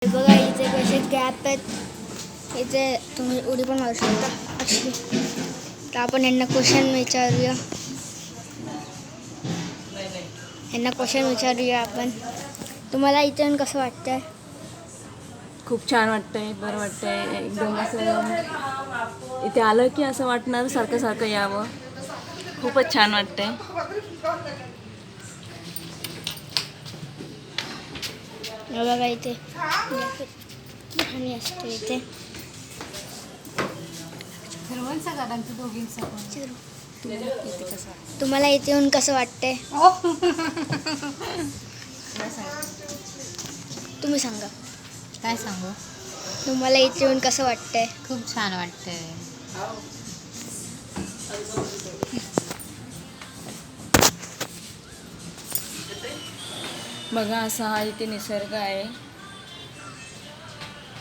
बघा इथे कसे गॅप आहेत, इथे तुम्ही उडी पण मारू शकता अशी. तर आपण यांना क्वेश्चन विचारूया आपण. तुम्हाला इथे येऊन कसं वाटतंय? खूप छान वाटतंय, बरं वाटतंय. एकदम असं इथे आलं की असं वाटणार सारखं सारखं यावं. खूपच छान वाटतंय. बघा इथे आम्ही असतो इथे. तुम्हाला इथे येऊन कसं वाटतंय? तुम्ही सांगा. काय सांगू? तुम्हाला इथे येऊन कसं वाटतंय? खूप छान वाटतंय. बघा असा हा इथे निसर्ग आहे.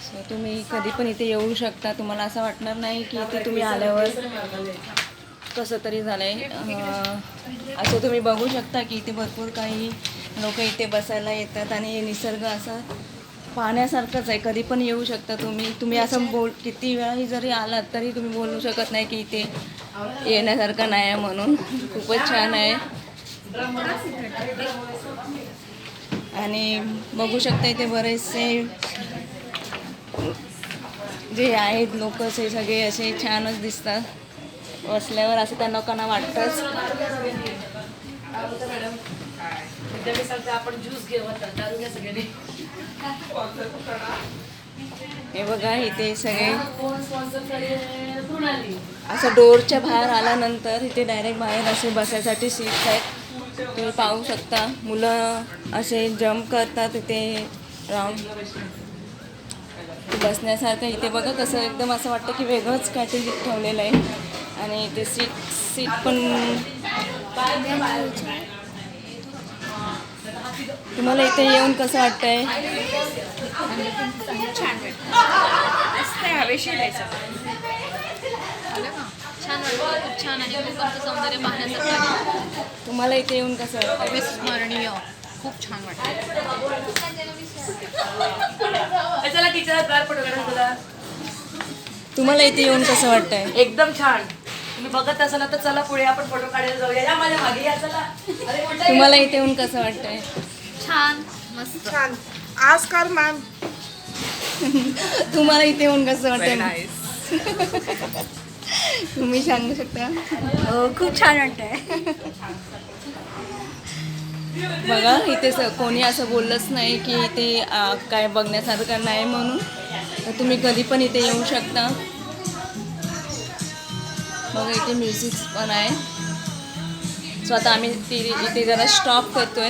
सो तुम्ही कधी पण इथे येऊ शकता. तुम्हाला असं वाटणार नाही की इथे तुम्ही आल्यावर कसं तरी झालं आहे. असं तुम्ही बघू शकता की इथे भरपूर काही लोक इथे बसायला येतात आणि हे निसर्ग असं पाहण्यासारखंच आहे. कधी पण येऊ शकता तुम्ही असं किती वेळाही जरी आलात तरी तुम्ही बोलू शकत नाही की इथे येण्यासारखं नाही आहे म्हणून. खूपच छान आहे. आणि बघू शकता इथे बरेचसे जे आहेत लोक असे सगळे असे छानच दिसतात. बसल्यावर असं त्या लोकांना वाटतंच. हे बघा इथे सगळे असं डोरच्या बाहेर आल्यानंतर इथे डायरेक्ट बाहेर असे बसायसाठी सीट्स आहेत. तुम्ही पाहू शकता मुलं असे जम्प करतात इथे राऊंड. बसण्यासारखं इथे बघा कसं एकदम असं वाटतं की वेगळंच काहीतरी ठेवलेलं आहे. आणि इथे सीट पण तुम्हाला इथे येऊन कसं वाटतंय? छान वाटतं, खूप छान आणि कोकणचं सौंदर्य पाहण्यासाठी तुम्हाला इथे येऊन कसं वाटतं? अविस्मरणीय. खूप छान वाटतं. तुम्हाला इथे येऊन कसं वाटतंय? एकदम छान. तुम्ही बघत असाल तर चला पुढे आपण फोटो काढायला जाऊया. या माझ्या मागे या चला. अरे कुठे तुम्हाला इथे येऊन कसं वाटतंय? छान, मस्त. छान. आजकाल मॅम तुम्हाला इथे येऊन कसं वाटतंय? तुम्ही सांगू शकता? खूप छान वाटतंय. बघा इथे कोणी असं बोललंच नाही की इथे काय बघण्यासारखं नाही म्हणून. तर तुम्ही कधी पण इथे येऊ शकता. बघा इथे म्युझिक पण आहे. सो आता आम्ही इथे जरा स्टॉप करतोय.